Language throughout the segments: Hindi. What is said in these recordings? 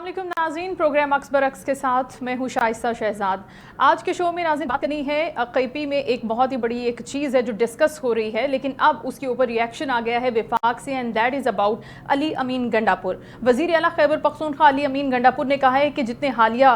अस्सलाम वालेकुम नाज़रीन, प्रोग्राम अक्स बरक्स के साथ मैं हूँ शाइस्ता शहजाद। आज के शो में नाज़रीन बात करनी है क़ैपी में एक बहुत ही बड़ी एक चीज़ है जो डिस्कस हो रही है, लेकिन अब उसके ऊपर रिएक्शन आ गया है विफाक से, and that is about Ali Amin Gandapur. वज़ीर आला खैबर पख्तूनख्वा अली अमीन गंडापुर ने कहा है कि जितने हालिया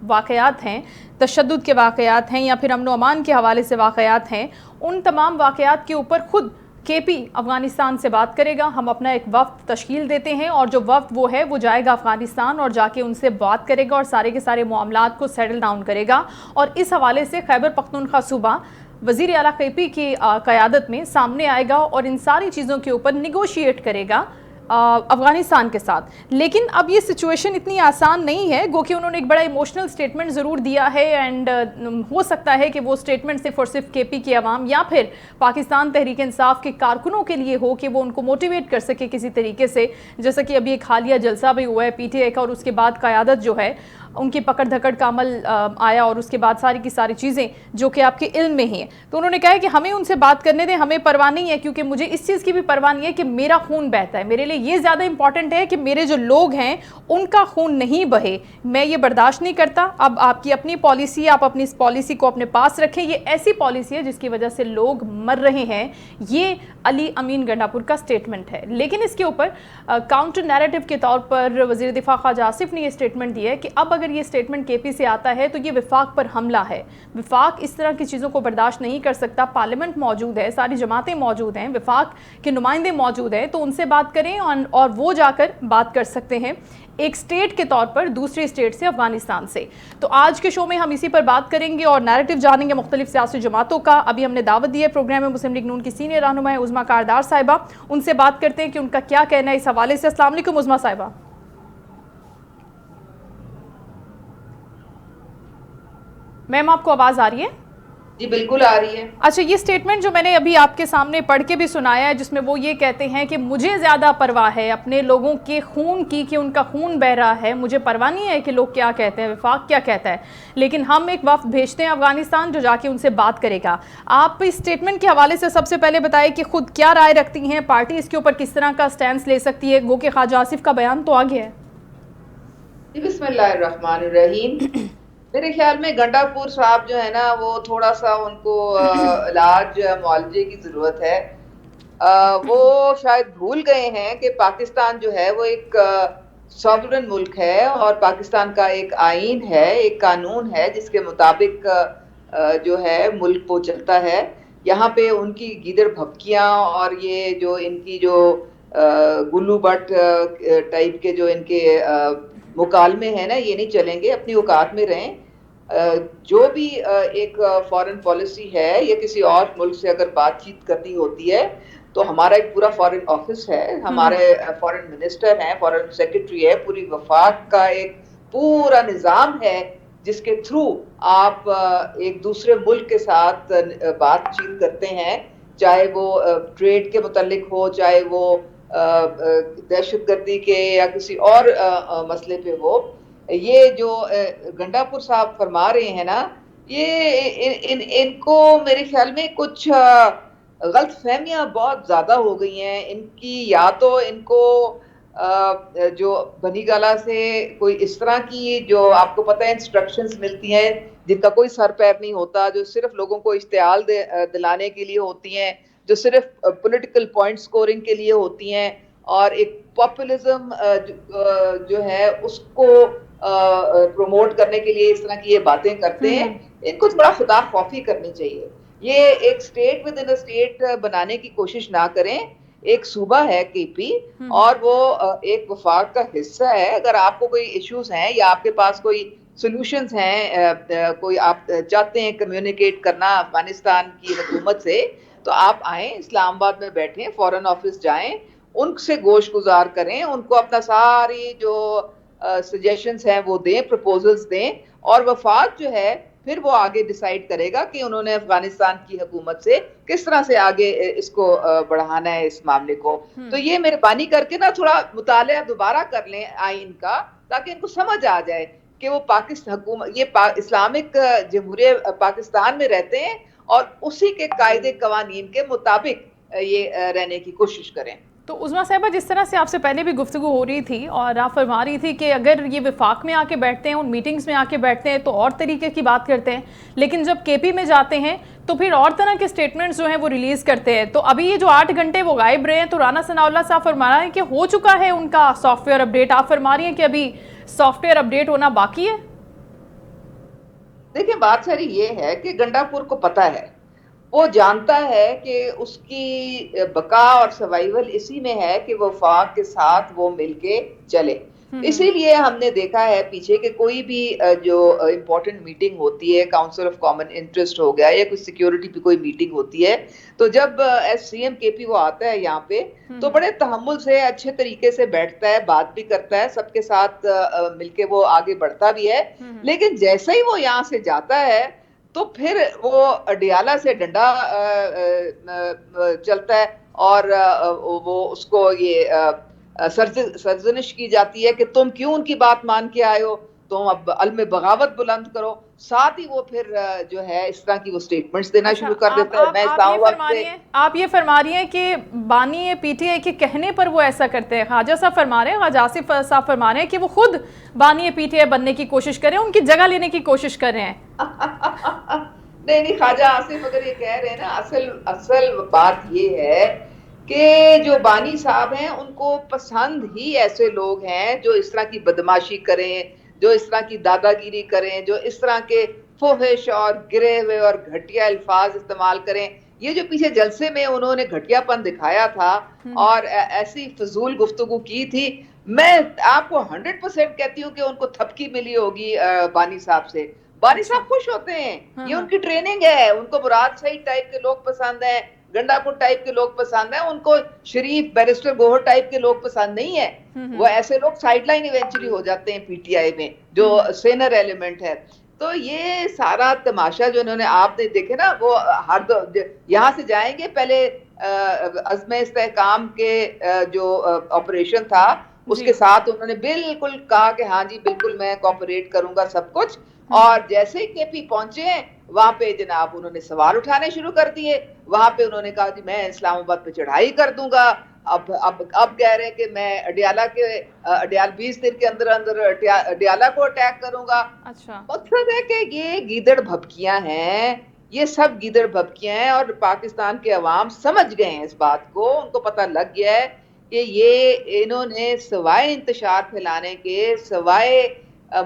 वाक़यात हैं, तशद्दुद के वाक़यात हैं या फिर अमन व अमान के हवाले से वाक़यात हैं, उन तमाम वाक़यात के ऊपर खुद केपी अफ़गानिस्तान से बात करेगा। हम अपना एक वफ़्द तश्कील देते हैं और जो वफ़्द वो है वो जाएगा अफ़गानिस्तान और जाके उनसे बात करेगा और सारे के सारे मामलात को सेटल डाउन करेगा। और इस हवाले से खैबर पख्तूनख्वा सूबा वज़ीर आला केपी की क़यादत में सामने आएगा और इन सारी चीज़ों के ऊपर निगोशिएट करेगा अफ़गानिस्तान के साथ। लेकिन अब ये सिचुएशन इतनी आसान नहीं है, गो कि उन्होंने एक बड़ा इमोशनल स्टेटमेंट ज़रूर दिया है एंड हो सकता है कि वो स्टेटमेंट सिर्फ और सिर्फ केपी की आवाम या फिर पाकिस्तान तहरीक इंसाफ के कारकुनों के लिए हो कि वो उनको मोटिवेट कर सके किसी तरीके से। जैसा कि अभी एक हालिया जलसा भी हुआ है पीटीआई का और उसके बाद क़यादत जो है उनकी पकड़ धकड़ का अमल आया और उसके बाद सारी की सारी चीज़ें जो कि आपके इल्म में ही हैं। तो उन्होंने कहा है कि हमें उनसे बात करने दें, हमें परवाह नहीं है, क्योंकि मुझे इस चीज़ की भी परवाह नहीं है कि मेरा खून बहता है। मेरे लिए ये ज़्यादा इंपॉर्टेंट है कि मेरे जो लोग हैं उनका खून नहीं बहे। मैं ये बर्दाश्त नहीं करता। अब आपकी अपनी पॉलिसी, आप अपनी इस पॉलिसी को अपने पास रखें। ये ऐसी पॉलिसी है जिसकी वजह से लोग मर रहे हैं। ये अली अमीन गंडापुर का स्टेटमेंट है। लेकिन इसके ऊपर काउंटर नैरेटिव के तौर पर वज़ीर दिफा ख्वाजा आसिफ ने यह स्टेटमेंट दिया है कि अब अगर ये स्टेटमेंट केपी से आता है तो ये विफाक पर हमला है। विफाक इस तरह की चीज़ों को बर्दाश्त नहीं कर सकता। पार्लियामेंट मौजूद है, सारी जमातें मौजूद हैं, विफाक के नुमाइंदे मौजूद हैं, तो उनसे बात करें और वो जाकर बात कर सकते हैं एक स्टेट के तौर पर दूसरी स्टेट से, अफगानिस्तान से। तो आज के शो में हम इसी पर बात करेंगे और नैरेटिव जानेंगे मुख्तलिफ सियासी जमातों का। अभी हमने दावत दी है प्रोग्राम में मुस्लिम लीग नून की सीनियर रहनुमा उज़मा कारदार साहिबा, उनसे बात करते हैं कि उनका क्या कहना है इस हवाले से। अस्सलाम वालेकुम उज़मा साहिबा। मैम आपको आवाज़ आ रही है? जी बिल्कुल आ रही है। अच्छा, ये स्टेटमेंट जो मैंने अभी आपके सामने पढ़ के भी सुनाया है, जिसमें वो ये कहते हैं कि मुझे ज़्यादा परवाह है अपने लोगों के खून की, कि उनका खून बह रहा है, मुझे परवाह नहीं है कि लोग क्या कहते हैं, विफाक क्या कहता है, लेकिन हम एक वफ्द भेजते हैं अफगानिस्तान जो जाके उनसे बात करेगा। आप इस स्टेटमेंट के हवाले से सबसे पहले बताएं कि खुद क्या राय रखती हैं, पार्टी इसके ऊपर किस तरह का स्टैंड ले सकती है। गो के ख्वाजा आसिफ का बयान तो आ गया है। बिस्मिल्लाहिर्रहमानिर्रहीम। मेरे ख्याल में गंडापुर साहब जो है ना, वो थोड़ा सा उनको इलाज मुआलजे की जरूरत है। वो शायद भूल गए हैं कि पाकिस्तान जो है वो एक सॉवरेन मुल्क है और पाकिस्तान का एक आईन है, एक कानून है जिसके मुताबिक जो है मुल्क वो चलता है। यहाँ पे उनकी गीदड़ भपकियाँ और ये जो इनकी जो गुल्लू बट टाइप के जो इनके मुकालमे हैं ना, ये नहीं चलेंगे। अपनी औकात में रहें। जो भी एक फॉरेन पॉलिसी है या किसी और मुल्क से अगर बातचीत करनी होती है तो हमारा एक पूरा फॉरेन ऑफिस है, हमारे फॉरेन मिनिस्टर हैं, फॉरेन सेक्रेटरी है, पूरी वफाक का एक पूरा निज़ाम है जिसके थ्रू आप एक दूसरे मुल्क के साथ बातचीत करते हैं, चाहे वो ट्रेड के मुतालिक हो, चाहे वो दहशतगर्दी के या किसी और मसले पे हो। ये जो गंडापुर साहब फरमा रहे हैं ना, ये इनको मेरे ख्याल में कुछ गलत फहमियाँ बहुत ज़्यादा हो गई हैं इनकी। या तो इनको जो बनी गाला से कोई इस तरह की, जो आपको पता है, इंस्ट्रक्शंस मिलती हैं जिनका कोई सर पैर नहीं होता, जो सिर्फ लोगों को इश्तियाल दिलाने के लिए होती हैं, जो सिर्फ पॉलिटिकल पॉइंट स्कोरिंग के लिए होती हैं और एक पॉपुलिज्म जो है उसको प्रमोट करने के लिए इस तरह की ये बातें करते हैं। इनको थोड़ा खुदा खौफी करनी चाहिए। ये एक state with in a state बनाने की कोशिश ना करें। एक सूबा है केपी और वो एक वफाक का हिस्सा है। अगर आपको कोई इश्यूज हैं या आपके पास कोई सॉल्यूशंस हैं, कोई आप चाहते हैं कम्युनिकेट करना अफगानिस्तान की हुकूमत से, तो आप आए, इस्लामाबाद में बैठें, फॉरेन ऑफिस जाएं, उनसे गोश गुजार करें, उनको अपना सारी जो सजेशंस हैं वो दें, प्रपोजल्स दें, और वफाक जो है फिर वो आगे डिसाइड करेगा कि उन्होंने अफगानिस्तान की हुकूमत से किस तरह से आगे इसको बढ़ाना है इस मामले को। तो ये मेहरबानी करके ना थोड़ा मुताला दोबारा कर लें आइन का, ताकि इनको समझ आ जाए कि वो पाकिस्तान हुकूमत, ये इस्लामिक जमहूरियत पाकिस्तान में रहते हैं और उसी के कायदे कवानीन के मुताबिक ये रहने की कोशिश करें। तो उज़मा साहिबा, जिस तरह से आपसे पहले भी गुफ्तगू हो रही थी और आप फरमा रही थी कि अगर ये विफाक में आके बैठते हैं, उन मीटिंग्स में आके बैठते हैं तो और तरीके की बात करते हैं, लेकिन जब केपी में जाते हैं तो फिर और तरह के स्टेटमेंट्स जो हैं वो रिलीज़ करते हैं। तो अभी ये जो 8 घंटे वो गायब रहे हैं, तो राना सनाउल्लाह साहब फरमा रहे हैं कि हो चुका है उनका सॉफ्टवेयर अपडेट, आप फरमा रही हैं कि अभी सॉफ्टवेयर अपडेट होना बाकी है। देखिए, बात सारी ये है कि गंडापुर को पता है, वो जानता है कि उसकी बका और सर्वाइवल इसी में है कि वफाक के साथ वो मिलके चले। इसीलिए हमने देखा है पीछे कि कोई भी जो इम्पोर्टेंट मीटिंग होती है, काउंसिल ऑफ कॉमन इंटरेस्ट हो गया या कोई सिक्योरिटी की कोई मीटिंग होती है, तो जब सीएम केपी वो आता है यहाँ पे, तो बड़े तहम्मुल से अच्छे तरीके से बैठता है, बात भी करता है, सबके साथ मिलके वो आगे बढ़ता भी है। लेकिन जैसे ही वो यहाँ से जाता है तो फिर वो अडियाला से डंडा चलता है और वो उसको ये सरजनिश की जाती है कि तुम क्यों उनकी बात मान के आए हो, तुम अब अलम बगावत बुलंद करो। साथ ही वो फिर जो है इस तरह की वो स्टेटमेंट्स देना शुरू कर देता है। मैं आप ये फरमा रही हैं कि बानी पीटीआई के कहने पर वो ऐसा करते हैं। ख्वाजा साहब फरमा रहे हैं, ख्वाजा आसिफ साहब फरमा रहे हैं कि वो खुद बानी पीटीआई बनने की कोशिश कर रहे हैं, उनकी जगह लेने की कोशिश कर रहे हैं। नहीं, ख्वाजा आसिफ अगर ये कह रहे हैं ना, असल बात ये है कि जो बानी साहब हैं उनको पसंद ही ऐसे लोग हैं जो इस तरह की बदमाशी करें, जो इस तरह की दादागिरी करें, जो इस तरह के फोहिश और गिरे हुए और घटिया अल्फाज इस्तेमाल करें। ये जो पीछे जलसे में उन्होंने घटियापन दिखाया था और ऐसी फजूल गुफ्तगू की थी, मैं आपको 100% कहती हूँ कि उनको थपकी मिली होगी बानी साहब से। बानी साहब खुश होते हैं, ये उनकी ट्रेनिंग है। उनको मुराद सईद टाइप के लोग पसंद हैं, गंडापुर टाइप के लोग पसंद हैं, उनको शरीफ बैरिस्टर गोहर टाइप के लोग पसंद नहीं है। वो ऐसे लोग साइडलाइन इवेंचुअली हो जाते हैं पीटीआई में, जो सेनर एलिमेंट है। तो ये सारा तमाशा जो इन्होंने आपने देखे ना, वो हर यहाँ से जाएंगे, पहले अज़्म इस्तेहकाम के जो ऑपरेशन था उसके साथ उन्होंने बिल्कुल कहा कि हाँ जी बिल्कुल मैं कोऑपरेट करूंगा सब कुछ, और जैसे ही केपी पहुंचे हैं वहां पे जनाब उन्होंने सवाल उठाने शुरू कर दिए। वहां पे उन्होंने कहा कि मैं इस्लामाबाद पे चढ़ाई कर दूंगा। अब कह रहे हैं कि मैं अडियाल 20 दिन के अंदर अंदर अडियाला को अटैक करूंगा। अच्छा, मकसद है कि ये गीदड़ भभकियां हैं, ये सब गीदड़ भभकियां हैं, और पाकिस्तान के अवाम समझ गए हैं इस बात को। उनको पता लग गया है कि ये इन्होंने सवाए इंतशार फैलाने के, सवाए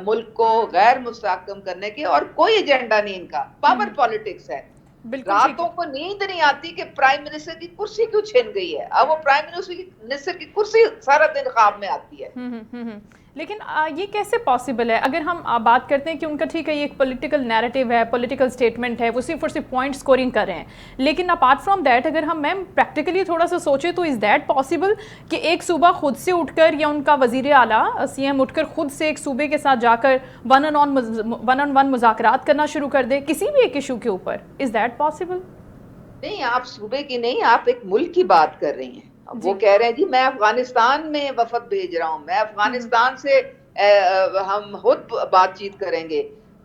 मुल्क को गैर मुस्तहकम करने के और कोई एजेंडा नहीं इनका। पावर पॉलिटिक्स है। रातों को नींद नहीं आती कि प्राइम मिनिस्टर की कुर्सी क्यों छिन गई है। अब वो प्राइम मिनिस्टर की कुर्सी सारा दिन ख्वाब में आती है। लेकिन ये कैसे पॉसिबल है? अगर हम बात करते हैं कि उनका ठीक है ये एक पॉलिटिकल नैरेटिव है, पॉलिटिकल स्टेटमेंट है, वो सिर्फ और सिर्फ पॉइंट स्कोरिंग कर रहे हैं, लेकिन अपार्ट फ्रॉम दैट अगर हम मैम प्रैक्टिकली थोड़ा सा सोचें तो इज़ दैट पॉसिबल कि एक सूबा खुद से उठकर या उनका वजीर आला सीएम उठकर खुद से एक सूबे के साथ जाकर वन ऑन वन मुज़ाकरात करना शुरू कर दे किसी भी एक इशू के ऊपर? Is that possible? नहीं, आप सूबे की नहीं, आप एक मुल्क की बात कर रही हैं। वो कह रहे हैं जी मैं अफगानिस्तान में वफद भेज रहा हूं, मैं अफगानिस्तान से हम खुद बातचीत करेंगे।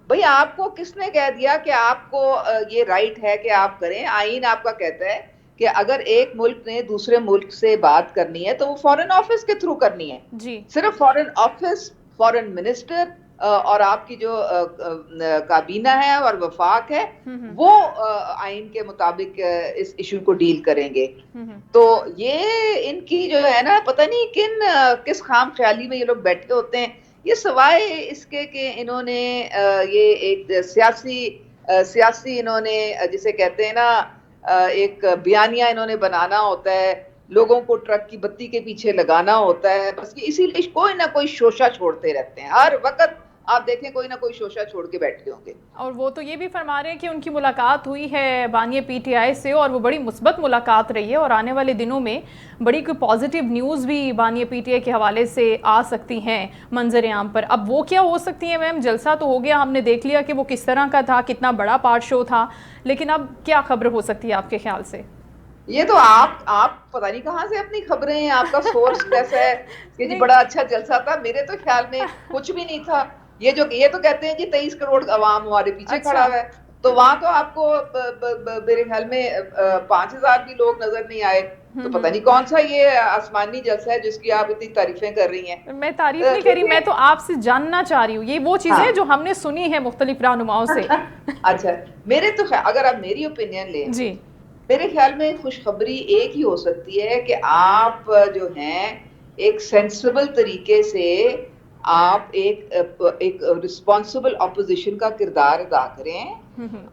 भाई आपको किसने कह दिया कि आपको ये राइट है कि आप करें? आईन आपका कहता है कि अगर एक मुल्क ने दूसरे मुल्क से बात करनी है तो वो फॉरेन ऑफिस के थ्रू करनी है जी। सिर्फ फॉरेन ऑफिस, फॉरेन मिनिस्टर और आपकी जो काबीना है और वफाक है वो आइन के मुताबिक इस इशू को डील करेंगे। तो ये इनकी जो है ना, पता नहीं किस खाम ख्याली में ये लोग बैठे होते हैं। ये सवाए इसके कि इन्होंने ये एक सियासी इन्होंने जिसे कहते हैं ना एक बयानिया इन्होंने बनाना होता है, लोगों को ट्रक की बत्ती के पीछे लगाना होता है, बस इसीलिए कोई ना कोई शोशा छोड़ते रहते हैं। हर वक्त आप देखें कोई ना कोई शोशा छोड़ के बैठे होंगे। और वो तो ये भी फरमा रहे हैं कि उनकी मुलाकात हुई है बानिया पीटीआई से और वो बड़ी मुस्बत मुलाकात रही है और आने वाले दिनों में बड़ी कोई पॉजिटिव न्यूज़ भी बानिया पीटीआई के हवाले से आ सकती हैं मंजर आम पर। अब वो क्या हो सकती हैं मैम? जलसा तो हो गया, हमने देख लिया कि वो किस तरह का था, कितना बड़ा पार्ट शो था, लेकिन अब क्या खबर हो सकती है आपके ख्याल से? ये तो आप पता नहीं कहाँ से अपनी खबरें, आपका सोर्स कैसा है कि जी बड़ा अच्छा जलसा था। मेरे तो ख्याल में कुछ भी नहीं था। ये तो कहते हैं कि 23 करोड़ अवाम हमारे पीछे खड़ा है। तो वहां तो आपको मेरे ख्याल में 5,000 भी लोग नजर नहीं आए। तो पता नहीं कौन सा ये आसमानी जलसा है जिसकी आप इतनी तारीफें कर रही हैं। मैं तारीफ नहीं कर रही, मैं तो आपसे जानना चाह रही हूँ, ये वो चीजें हाँ। जो हमने सुनी है मुख्तलिफ रहनुमाओं से। अच्छा, मेरे तो अगर आप मेरी ओपिनियन लें, जी। मेरे ख्याल में खुशखबरी एक ही हो सकती है कि आप जो हैं एक सेंसिबल तरीके से आप एक रिस्पॉन्सिबल ऑपोजिशन का किरदार अदा करें।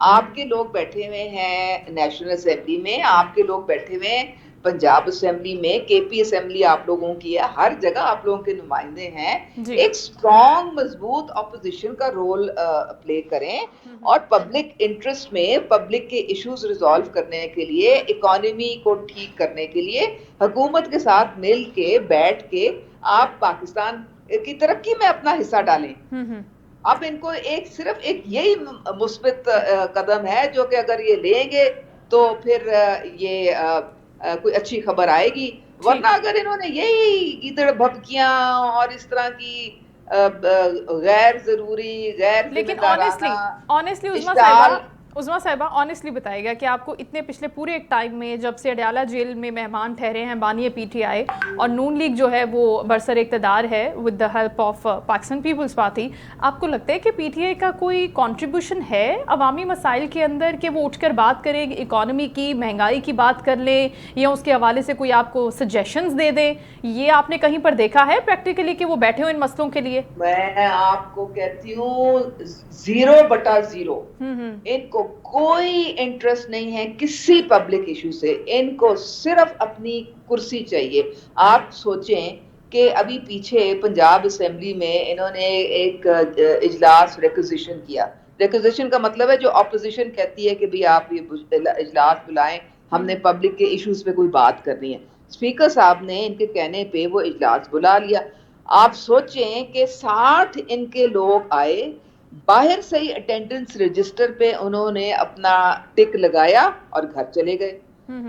आपके लोग बैठे हुए हैं नेशनल असेंबली में, आपके लोग बैठे हुए हैं पंजाब असेंबली में, केपी असेंबली आप लोगों की है, हर जगह आप लोगों के नुमाइंदे हैं। एक स्ट्रॉन्ग मजबूत ऑपोजिशन का रोल प्ले करें और पब्लिक इंटरेस्ट में पब्लिक के इश्यूज रिजॉल्व करने के लिए, इकोनॉमी को ठीक करने के लिए हुकूमत के साथ मिल के बैठ के आप पाकिस्तान की तरक्की में अपना हिस्सा डालें। अब इनको सिर्फ एक यही मुस्बित कदम है जो कि अगर ये लेंगे तो फिर ये कोई अच्छी खबर आएगी, वरना अगर इन्होंने यही गीदड़ भभकियां और इस तरह की गैर जरूरी गैर लेकिन जिम्मेदाराना ऑनेस्टली उज़मा साहिबा ऑनेस्टली बताएगा कि आपको इतने पिछले पूरे एक टाइम में जब से अडयाला जेल में मेहमान ठहरे हैं बानी पीटीआई और नून लीग जो है वो बरसर इक़्तिदार है with the help of Pakistan Peoples Party, आपको लगता है कि पीटीआई का कोई कंट्रीब्यूशन है अवामी मसाइल के अंदर कि वो उठकर बात करे, इकॉनमी की, महंगाई की बात कर ले या उसके हवाले से कोई आपको सजेशंस दे दे? ये आपने कहीं पर देखा है प्रैक्टिकली कि वो बैठे हो इन मसलों के लिए? मैं आपको कहती हूँ 0/0 इनको कोई इंटरेस्ट नहीं है किसी पब्लिक इशू से, इनको सिर्फ अपनी कुर्सी चाहिए। आप सोचें कि अभी पीछे पंजाब असेंबली में इन्होंने एक इजलास रिक्विजिशन किया। रिक्विजिशन का मतलब है जो ऑपोजिशन कहती है कि भाई आप ये इजलास बुलाएं, हमने पब्लिक के इश्यूज पे कोई बात करनी है। स्पीकर साहब ने इनके कहने पे वो इजलास बुला लिया। आप सोचें कि 60 इनके लोग आए, बाहर से ही अटेंडेंस रजिस्टर पे उन्होंने अपना टिक लगाया और घर चले गए।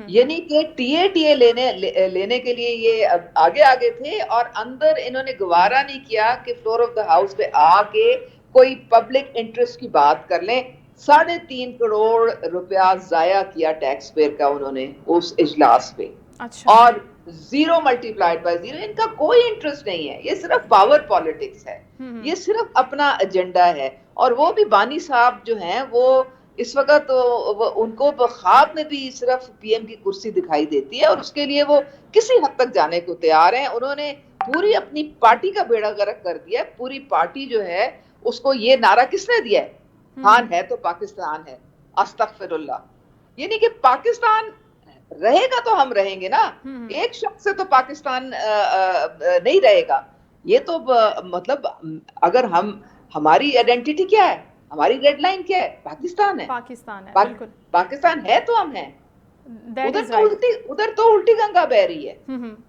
यानी कि टीए लेने के लिए ये आगे आगे थे और अंदर इन्होंने गवारा नहीं किया कि फ्लोर ऑफ द हाउस पे आके कोई पब्लिक इंटरेस्ट की बात कर लें। 3.5 करोड़ रुपया जाया किया टैक्स पेयर का उन्होंने उस इजलास पे। अच्छा। और 0 मल्टीप्लाइड बाय 0, इनका कोई इंटरेस्ट नहीं है, ये सिर्फ पावर पॉलिटिक्स है, ये सिर्फ अपना एजेंडा है। और वो भी बानी साहब जो हैं वो इस वक्त तो उनको ख्वाब में भी सिर्फ पीएम की कुर्सी दिखाई देती है और उसके लिए वो किसी हद तक जाने को तैयार हैं। उन्होंने पूरी अपनी पार्टी का बेड़ा गर्क कर दिया। पूरी पार्टी जो है उसको ये नारा किसने दिया है? खान है तो पाकिस्तान है, अस्तगफिरुल्लाह। यानी कि पाकिस्तान रहेगा तो हम रहेंगे ना, एक शख्स से तो पाकिस्तान नहीं रहेगा। ये तो मतलब अगर हमारी आइडेंटिटी क्या है, हमारी रेड लाइन क्या है? पाकिस्तान है। बिल्कुल पाकिस्तान है तो हम हैं। उधर तो उल्टी गंगा बह रही है।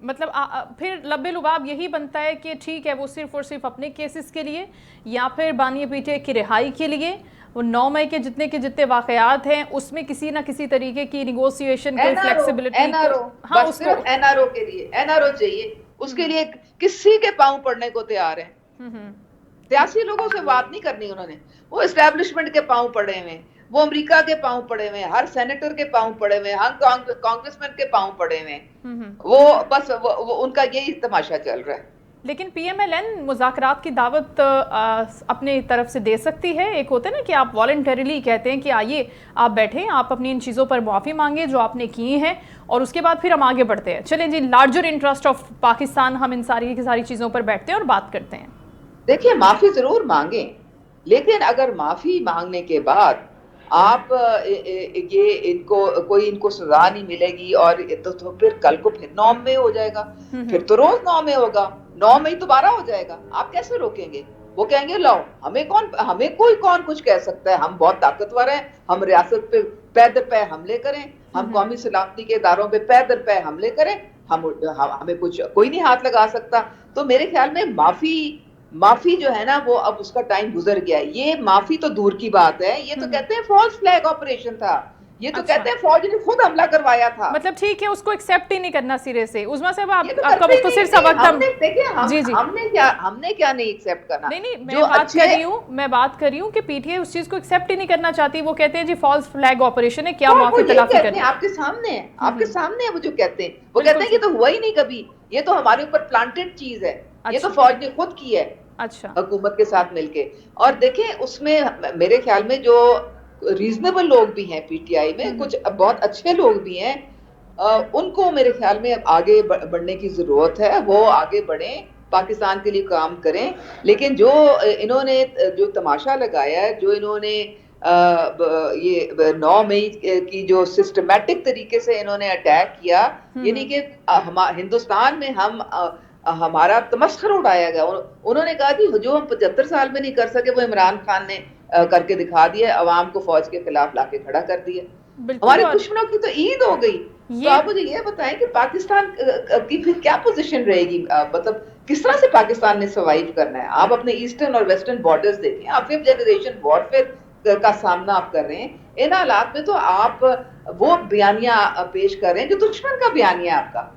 मतलब फिर लब्बे लुबाब यही बनता है कि ठीक है वो सिर्फ और सिर्फ अपने केसेस के लिए या फिर बानी पीटीआई की रिहाई के लिए वो 9 मई के जितने वाकयात हैं उसमें किसी ना किसी तरीके की निगोशिएशन कोई फ्लेक्सिबिलिटी बस सिर्फ एनआरओ के लिए एनआरओ चाहिए, उसके लिए किसी के पांव पड़ने को तैयार है। सियासी लोगों से बात नहीं करनी उन्होंने, वो एस्टेब्लिशमेंट के पांव पड़े हुए, वो अमेरिका के पांव पड़े हुए, हर सेनेटर के पांव पड़े हुए, हर कांग्रेसमैन के पांव पड़े हुए, वो बस वो उनका यही तमाशा चल रहा है। लेकिन पीएमएलएन मुज़ाकरात की दावत अपने तरफ से दे सकती है। एक होता है ना कि आप वॉलंटरीली कहते हैं कि आइए आप बैठें, आप अपनी इन चीज़ों पर माफ़ी मांगे जो आपने की हैं और उसके बाद फिर हम आगे बढ़ते हैं। चलें जी, लार्जर इंटरेस्ट ऑफ पाकिस्तान, हम इन सारी की सारी चीज़ों पर बैठते हैं और बात करते हैं। देखिए, माफ़ी ज़रूर मांगे, लेकिन अगर माफ़ी मांगने के बाद आप ये इनको सजा नहीं मिलेगी और तो फिर कल को फिर 9 मई हो जाएगा, फिर तो रोज 9 मई होगा, 9 मई दोबारा हो जाएगा। आप कैसे रोकेंगे? वो कहेंगे लो हमें कोई कौन कुछ कह सकता है, हम बहुत ताकतवर हैं, हम रियासत पे पैदर पे हमले करें, हम कौमी सलामती के इदारों पे पैदर पे हमले करें, हमें कुछ कोई नहीं हाथ लगा सकता। तो मेरे ख्याल में माफी जो है ना वो अब उसका टाइम गुजर गया है। ये माफी तो दूर की बात है, ये तो कहते हैं फॉल्स फ्लैग ऑपरेशन था। ये तो अच्छा। कहते हैं फौज ने खुद हमला करवाया था। मतलब ठीक है, उसको एक्सेप्ट ही नहीं करना सिरे से। उज़मा साहब ये तो आपका करते ही मुख्तसर नहीं, सबक हमने देखिए जी जी। हमने क्या नहीं एक्सेप्ट करना। नहीं नहीं, जो अच्छे मैं बात कर रही हूँ कि पीटीआई उस चीज को एक्सेप्ट ही नहीं करना चाहती। वो कहते हैं जी फॉल्स फ्लैग ऑपरेशन है, क्या वो माफी यही तलाफी कहते करनी। हैं, आपके सामने है, आपके सामने है वो जो कहते हैं। वो कहते बिल्कुल हैं कि सही। तो हुआ ही नहीं कभी, ये तो हमारे ऊपर प्लांटेड चीज है, ये तो अच्छा फौज ने खुद की है अच्छा। हुकूमत के साथ मिलके। और देखें उसमें मेरे ख्याल में जो रीजनेबल लोग भी हैं पीटीआई में, कुछ बहुत अच्छे लोग भी हैं, उनको मेरे ख्याल में अब आगे बढ़ने की जरूरत है। वो आगे बढ़ें, पाकिस्तान के लिए काम करें। लेकिन जो इन्होंने जो तमाशा लगाया है, जो इन्होंने ये 9 मई की जो सिस्टमैटिक तरीके से इन्होंने अटैक किया, यानी कि हिंदुस्तान में हमारा तमस्खर उड़ाया गया। उन्होंने कहा कि जो हम 75 साल में नहीं कर सके वो इमरान खान ने करके दिखा दिया, अवाम को फौज के खिलाफ लाके खड़ा कर दिया। बिल्कुल। हमारे और दुश्मनों की तो ईद हो गई। तो आप मुझे ये बताएं कि पाकिस्तान की फिर क्या पोजीशन रहेगी, मतलब किस तरह से पाकिस्तान ने सर्वाइव करना है। आप अपने ईस्टर्न और वेस्टर्न बॉर्डर्स देखें, आप 5th जनरेशन वॉरफेयर का सामना आप कर रहे हैं। इन हालात में तो आप वो बयानिया पेश कर रहे हैं जो दुश्मन का बयानिया है आपका।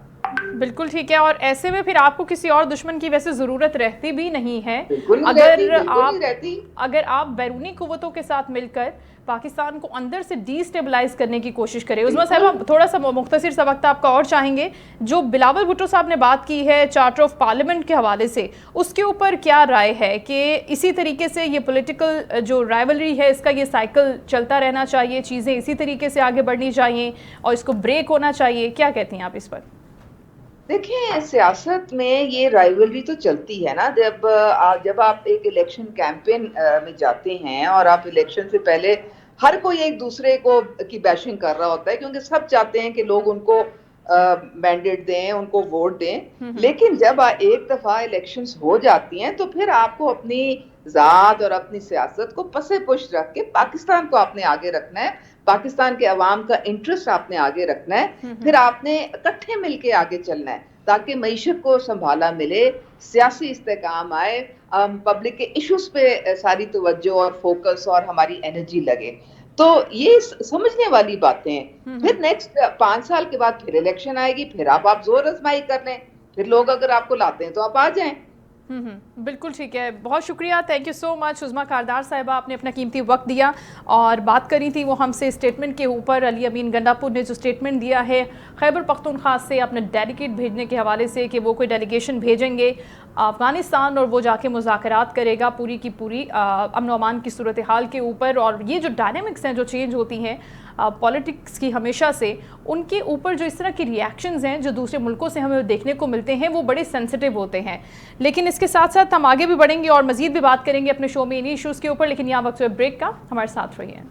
बिल्कुल ठीक है। और ऐसे में फिर आपको किसी और दुश्मन की वैसे ज़रूरत रहती भी नहीं है। बिल्कुल नहीं रहती, बिल्कुल नहीं आप रहती। अगर आप बैरूनी कुव्वतों के साथ मिलकर पाकिस्तान को अंदर से डीस्टेबलाइज करने की कोशिश करें। उज़मा साहब हम थोड़ा सा मुख्तसर सा वक्त आपका और चाहेंगे। जो बिलावल भुट्टो साहब ने बात की है चार्टर ऑफ पार्लियामेंट के हवाले से, उसके ऊपर क्या राय है कि इसी तरीके से ये पॉलिटिकल जो राइवलरी है इसका ये साइकिल चलता रहना चाहिए, चीज़ें इसी तरीके से आगे बढ़नी चाहिए और इसको ब्रेक होना चाहिए, क्या कहती हैं आप इस पर? देखिए सियासत में ये राइवलरी तो चलती है ना। जब आप एक इलेक्शन कैंपेन में जाते हैं और आप इलेक्शन से पहले हर कोई एक दूसरे को की बैशिंग कर रहा होता है, क्योंकि सब चाहते हैं कि लोग उनको मैंडेट दें, उनको वोट दें। लेकिन जब एक दफा इलेक्शंस हो जाती हैं तो फिर आपको अपनी जात और अपनी सियासत को पसे पुश रख के पाकिस्तान को आपने आगे रखना है, पाकिस्तान के अवाम का इंटरेस्ट आपने आगे रखना है। फिर आपने इकट्ठे मिलके आगे चलना है ताकि मईशत को संभाला मिले, सियासी इस्तेकाम आए, पब्लिक के इश्यूज पे सारी तवज्जो और फोकस और हमारी एनर्जी लगे। तो ये समझने वाली बातें हैं। फिर नेक्स्ट 5 साल के बाद फिर इलेक्शन आएगी, फिर आप जोर आजमाई कर लें, फिर लोग अगर आपको लाते हैं तो आप आ जाएं। बिल्कुल ठीक है। बहुत शुक्रिया, थैंक यू सो मच। उज़मा कारदार साहिबा आपने अपना कीमती वक्त दिया और बात करी थी वो हमसे स्टेटमेंट के ऊपर। अली अमीन गंडापुर ने जो स्टेटमेंट दिया है खैबर पख्तूनख्वा से अपने डेलीगेट भेजने के हवाले से कि वो कोई डेलीगेशन भेजेंगे अफ़गानिस्तान और वो जाके मुज़ाकरात करेगा पूरी की पूरी अमन व अमान की सूरत हाल के ऊपर। और ये जो डायनेमिक्स हैं जो चेंज होती हैं पॉलिटिक्स की हमेशा से, उनके ऊपर जो इस तरह की रिएक्शंस हैं जो दूसरे मुल्कों से हमें देखने को मिलते हैं वो बड़े सेंसिटिव होते हैं। लेकिन इसके साथ साथ हम आगे भी बढ़ेंगे और मज़ीद भी बात करेंगे अपने शो में इन इश्यूज़ के ऊपर। लेकिन यहाँ वक्त ब्रेक का, हमारे साथ रहिए।